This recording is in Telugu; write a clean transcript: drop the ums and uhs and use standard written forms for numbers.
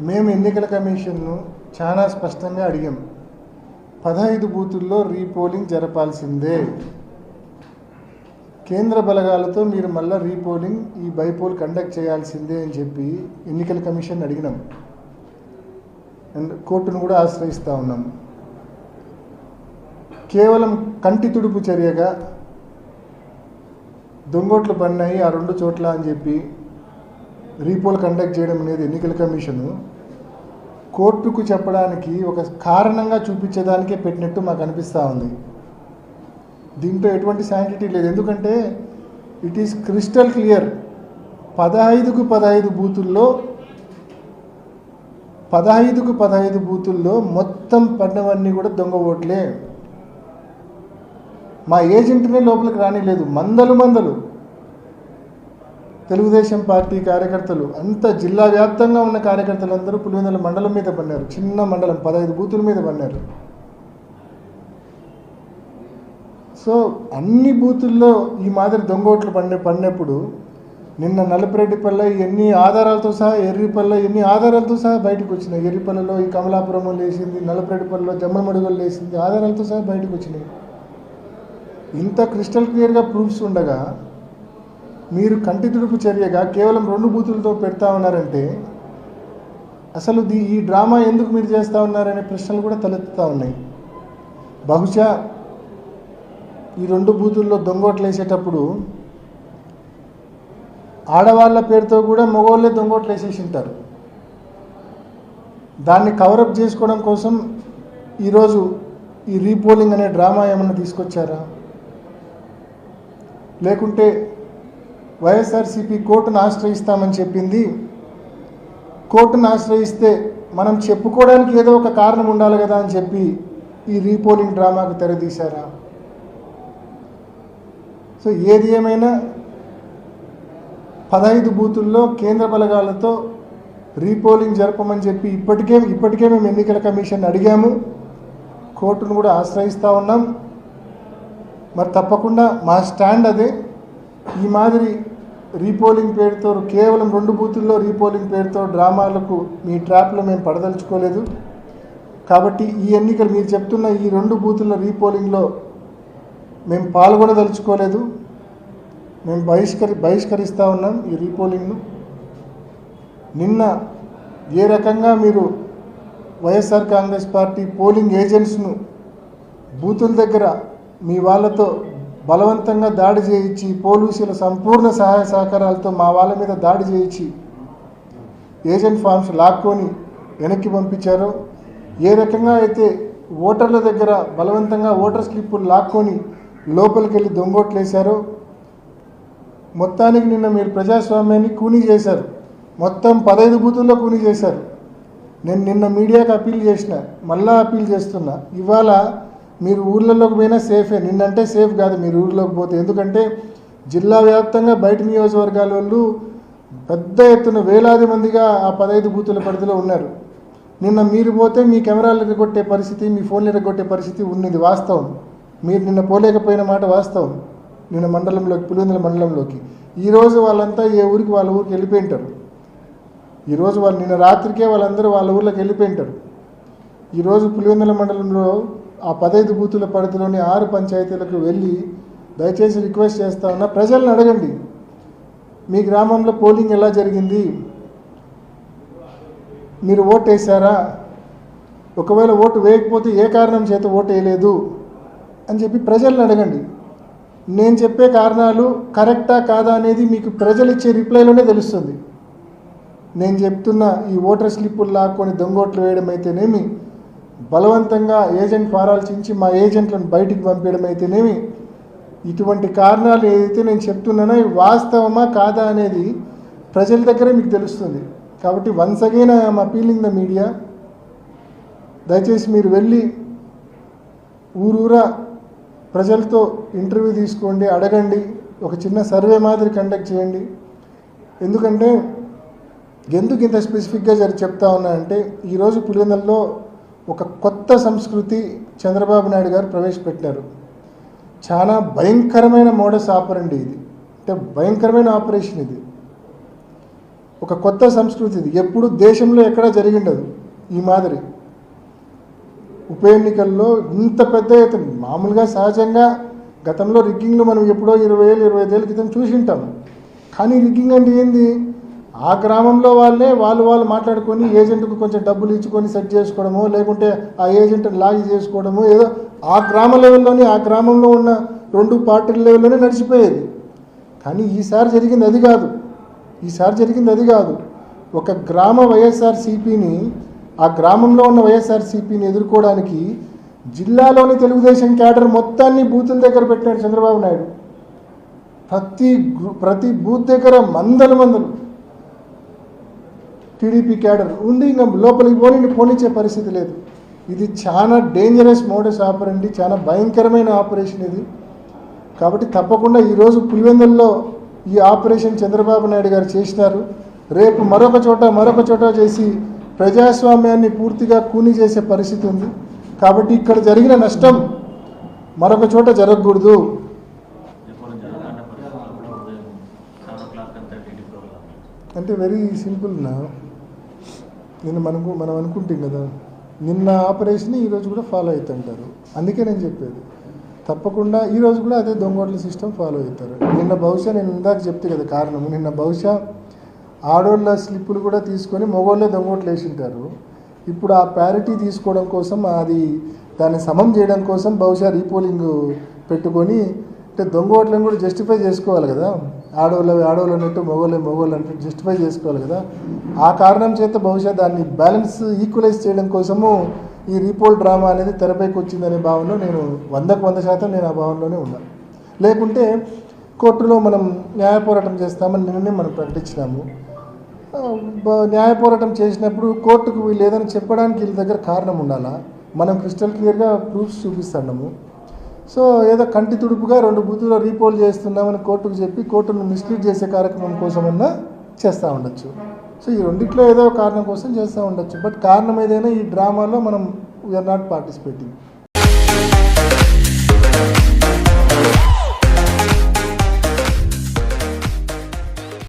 మేము ఎన్నికల కమిషన్ను చాలా స్పష్టంగా అడిగాం. 15 బూతుల్లో రీపోలింగ్ జరపాల్సిందే. కేంద్ర బలగాలతో మీరు మళ్ళీ రీపోలింగ్ ఈ బైపోల్ కండక్ట్ చేయాల్సిందే అని చెప్పి ఎన్నికల కమిషన్ అడిగినాం. అండ్ కోర్టును కూడా ఆశ్రయిస్తూ ఉన్నాం. కేవలం కంటి తుడుపు చర్యగా దొంగోట్లు పడినాయి ఆ 2 చోట్ల అని చెప్పి రీపోల్ కండక్ట్ చేయడం అనేది ఎన్నికల కమిషను కోర్టుకు చెప్పడానికి ఒక కారణంగా చూపించేదానికే పెట్టినట్టు మాకు అనిపిస్తూ ఉంది. దీంట్లో ఎటువంటి శాంటిటీ లేదు. ఎందుకంటే ఇట్ ఈస్ క్రిస్టల్ క్లియర్. 15కు 15 బూతుల్లో 15 బూతుల్లో మొత్తం పడినవన్నీ కూడా దొంగ ఓట్లే. మా ఏజెంట్నే లోపలికి రానిలేదు. మందలు తెలుగుదేశం పార్టీ కార్యకర్తలు, అంత జిల్లా వ్యాప్తంగా ఉన్న కార్యకర్తలందరూ పులివెందుల మండలం మీద పడినారు. చిన్న మండలం 15 బూతుల మీద పడినారు. సో అన్ని బూతుల్లో ఈ మాదిరి దొంగోట్లు పడినప్పుడు నిన్న నలపరెడ్డిపల్లె ఎన్ని ఆధారాలతో సహా, ఎర్రిపల్లె ఎన్ని ఆధారాలతో సహా బయటకు వచ్చినాయి. ఎర్రిపల్లెలో ఈ కమలాపురం లేసింది, నలపరెడ్డిపల్లెలో జమ్మలమడుగులు లేసింది, ఆధారాలతో సహా బయటకు వచ్చినాయి. ఇంత క్రిస్టల్ క్లియర్గా ప్రూఫ్స్ ఉండగా మీరు కంటి తుడుపు చర్యగా కేవలం 2 బూతులతో పెడతా ఉన్నారంటే అసలు ఈ డ్రామా ఎందుకు మీరు చేస్తూ ఉన్నారనే ప్రశ్నలు కూడా తలెత్తుతూ ఉన్నాయి. బహుశా ఈ 2 బూతుల్లో దొంగోట్లు వేసేటప్పుడు ఆడవాళ్ళ పేరుతో కూడా మగవాళ్ళే దొంగోట్లు వేసేసి ఉంటారు. దాన్ని కవరప్ చేసుకోవడం కోసం ఈరోజు ఈ రీపోలింగ్ అనే డ్రామా ఏమన్నా తీసుకొచ్చారా? లేకుంటే వైఎస్ఆర్సీపీ కోర్టును ఆశ్రయిస్తామని చెప్పింది. కోర్టును ఆశ్రయిస్తే మనం చెప్పుకోవడానికి ఏదో ఒక కారణం ఉండాలి కదా అని చెప్పి ఈ రీపోలింగ్ డ్రామాకు తెరదీశారా? సో ఏది ఏమైనా 15 బూతుల్లో కేంద్ర బలగాలతో రీపోలింగ్ జరపమని చెప్పి ఇప్పటికే మేము ఎన్నికల కమిషన్ అడిగాము. కోర్టును కూడా ఆశ్రయిస్తూ ఉన్నాం. మరి తప్పకుండా మా స్టాండ్ అదే. ఈ మాదిరి రీపోలింగ్ పేరుతో కేవలం 2 బూతుల్లో రీపోలింగ్ పేరుతో డ్రామాలకు మీ ట్రాప్లో మేము పడదలుచుకోలేదు. కాబట్టి ఈ ఎన్నికలు మీరు చెప్తున్న ఈ 2 బూతుల రీపోలింగ్లో మేము పాల్గొనదలుచుకోలేదు. మేము బహిష్కరిస్తూ ఉన్నాం ఈ రీపోలింగ్ను. నిన్న ఏ రకంగా మీరు వైఎస్ఆర్ కాంగ్రెస్ పార్టీ పోలింగ్ ఏజెంట్స్ను బూతుల దగ్గర మీ వాళ్ళతో బలవంతంగా దాడి చేయించి, పోలీసుల సంపూర్ణ సహాయ సహకారాలతో మా వాళ్ళ మీద దాడి చేయించి ఏజెంట్ ఫామ్స్ లాక్కొని వెనక్కి పంపించారో, ఏ రకంగా అయితే ఓటర్ల దగ్గర బలవంతంగా ఓటర్ స్లిప్పులు లాక్కొని లోపలికి వెళ్ళి దొంగోట్లు వేశారో, మొత్తానికి నిన్న మీరు ప్రజాస్వామ్యాన్ని కూనీ చేశారు. మొత్తం 15 బూతుల్లో కూనీ చేశారు. నేను నిన్న మీడియాకి అప్పీల్ చేసిన, మళ్ళా అప్పీల్ చేస్తున్నా. ఇవాళ మీరు ఊర్లలోకి పోయినా సేఫే. నిన్నంటే సేఫ్ కాదు మీరు ఊర్లోకి పోతే. ఎందుకంటే జిల్లా వ్యాప్తంగా బయట నియోజకవర్గాల వాళ్ళు పెద్ద ఎత్తున వేలాది మందిగా ఆ 15 బూతుల పరిధిలో ఉన్నారు. నిన్న మీరు పోతే మీ కెమెరాలు ఎరగొట్టే పరిస్థితి, మీ ఫోన్లు ఎరగొట్టే పరిస్థితి ఉన్నది వాస్తవం. మీరు నిన్న పోలేకపోయిన మాట వాస్తవం. నిన్న మండలంలోకి, పులివెందుల మండలంలోకి ఈరోజు వాళ్ళంతా ఏ ఊరికి వాళ్ళ ఊరికి వెళ్ళిపోయి ఉంటారు. ఈరోజు వాళ్ళు నిన్న రాత్రికే వాళ్ళందరూ వాళ్ళ ఊర్లోకి వెళ్ళిపోయి ఉంటారు. ఈరోజు పులివెందుల మండలంలో ఆ 15 బూతుల పరిధిలోని 6 పంచాయతీలకు వెళ్ళి దయచేసి రిక్వెస్ట్ చేస్తా ఉన్నా, ప్రజలను అడగండి మీ గ్రామంలో పోలింగ్ ఎలా జరిగింది, మీరు ఓటు వేసారా, ఒకవేళ ఓటు వేయకపోతే ఏ కారణం చేత ఓటు వేయలేదు అని చెప్పి ప్రజలను అడగండి. నేను చెప్పే కారణాలు కరెక్టా కాదా అనేది మీకు ప్రజలు ఇచ్చే రిప్లైలోనే తెలుస్తుంది. నేను చెప్తున్న ఈ ఓటర్ స్లిప్పులు లాక్కొని దొంగోట్లు వేయడం అయితేనేమి, బలవంతంగా ఏజెంట్ ఫారాలు చించి మా ఏజెంట్లను బయటికి పంపించడం అయితేనేమి, ఇటువంటి కారణాలు ఏదైతే నేను చెప్తున్నానో ఇవి వాస్తవమా కాదా అనేది ప్రజల దగ్గరే మీకు తెలుస్తుంది. కాబట్టి once again I'm appealing the media, దయచేసి మీరు వెళ్ళి ఊరూరా ప్రజలతో ఇంటర్వ్యూ తీసుకోండి, అడగండి, ఒక చిన్న సర్వే మాదిరి కండక్ట్ చేయండి. ఎందుకంటే ఎందుకు ఇంత స్పెసిఫిక్గా చెప్తా ఉన్నా అంటే ఈరోజు పులివెందులలో ఒక కొత్త సంస్కృతి చంద్రబాబు నాయుడు గారు ప్రవేశపెట్టారు. చాలా భయంకరమైన మోడస్ ఆపరండి ఇది, అంటే భయంకరమైన ఆపరేషన్ ఇది. ఒక కొత్త సంస్కృతి ఇది. ఎప్పుడు దేశంలో ఎక్కడా జరిగిండదు ఈ మాదిరి. ఉప ఎన్నికల్లో ఇంత పెద్ద ఎత్తున మామూలుగా సహజంగా గతంలో రిగ్గింగ్లు మనం ఎప్పుడో 20 ఏళ్ళు 25 ఏళ్ళ క్రితం చూసి ఉంటాం. కానీ రిగ్గింగ్ అంటే ఏంది? ఆ గ్రామంలో వాళ్ళే వాళ్ళు మాట్లాడుకొని ఏజెంట్కు కొంచెం డబ్బులు ఇచ్చుకొని సెట్ చేసుకోవడము, లేకుంటే ఆ ఏజెంట్ లాగి చేసుకోవడము, ఏదో ఆ గ్రామ లెవెల్లోనే ఆ గ్రామంలో ఉన్న 2 పార్టీల లెవెల్లోనే నడిచిపోయేది. కానీ ఈసారి జరిగింది అది కాదు. ఒక గ్రామ వైఎస్ఆర్సీపీని, ఆ గ్రామంలో ఉన్న వైఎస్ఆర్సీపీని ఎదుర్కోవడానికి జిల్లాలోని తెలుగుదేశం క్యాడర్ మొత్తాన్ని బూతుల దగ్గర పెట్టినాడు చంద్రబాబు నాయుడు. ప్రతి బూత్ దగ్గర మందలు టీడీపీ క్యాడర్ ఉండి ఇంకా లోపలికి పోనిచ్చే పరిస్థితి లేదు. ఇది చాలా డేంజరస్ మోడస్ ఆపరండి, చాలా భయంకరమైన ఆపరేషన్ ఇది. కాబట్టి తప్పకుండా ఈరోజు పులివెందుల్లో ఈ ఆపరేషన్ చంద్రబాబు నాయుడు గారు చేసినారు. రేపు మరొక చోట చేసి ప్రజాస్వామ్యాన్ని పూర్తిగా కూని చేసే పరిస్థితి ఉంది. కాబట్టి ఇక్కడ జరిగిన నష్టం మరొక చోట జరగకూడదు. అంటే వెరీ సింపుల్ నా నిన్న మనం అనుకుంటాం కదా, నిన్న ఆపరేషన్ ఈరోజు కూడా ఫాలో అవుతుంటారు. అందుకే నేను చెప్పేది తప్పకుండా ఈరోజు కూడా అదే దొంగోట్ల సిస్టమ్ ఫాలో అవుతారు. నిన్న బహుశా నేను ఇందాక చెప్తే కదా కారణము, నిన్న బహుశా ఆడోళ్ళ స్లిప్పులు కూడా తీసుకొని మగోళ్ళే దొంగోట్లు వేసింటారు. ఇప్పుడు ఆ ప్యారిటీ తీసుకోవడం కోసం, దాన్ని సమం చేయడం కోసం బహుశా రీపోలింగ్ పెట్టుకొని, అంటే దొంగ ఓట్లను కూడా జస్టిఫై చేసుకోవాలి కదా, ఆడవాళ్ళు అన్నట్టు మొగోళ్ళు అన్నట్టు జస్టిఫై చేసుకోవాలి కదా. ఆ కారణం చేత బహుశా దాన్ని బ్యాలెన్స్ ఈక్వలైజ్ చేయడం కోసము ఈ రీపోల్ డ్రామా అనేది తెరపైకి వచ్చిందనే భావనలో నేను 100% నేను ఆ భావనలోనే ఉన్నాను. లేకుంటే కోర్టులో మనం న్యాయ పోరాటం చేస్తామని నిన్ననే మనం ప్రకటించినాము. న్యాయ పోరాటం చేసినప్పుడు కోర్టుకు వీళ్ళు ఏదైనా చెప్పడానికి వీళ్ళ దగ్గర కారణం ఉండాలా. మనం క్రిస్టల్ క్లియర్గా ప్రూఫ్స్ చూపిస్తున్నాము. సో ఏదో కంటి తుడుపుగా 2 బూతుల్లో రీపోల్ చేస్తున్నామని కోర్టుకు చెప్పి కోర్టును మిస్లీడ్ చేసే కార్యక్రమం కోసమన్నా చేస్తూ ఉండొచ్చు. సో ఈ రెండిట్లో ఏదో కారణం కోసం చేస్తూ ఉండొచ్చు. బట్ కారణం ఏదైనా ఈ డ్రామాలో మనం వీఆర్ నాట్ పార్టిసిపేటింగ్.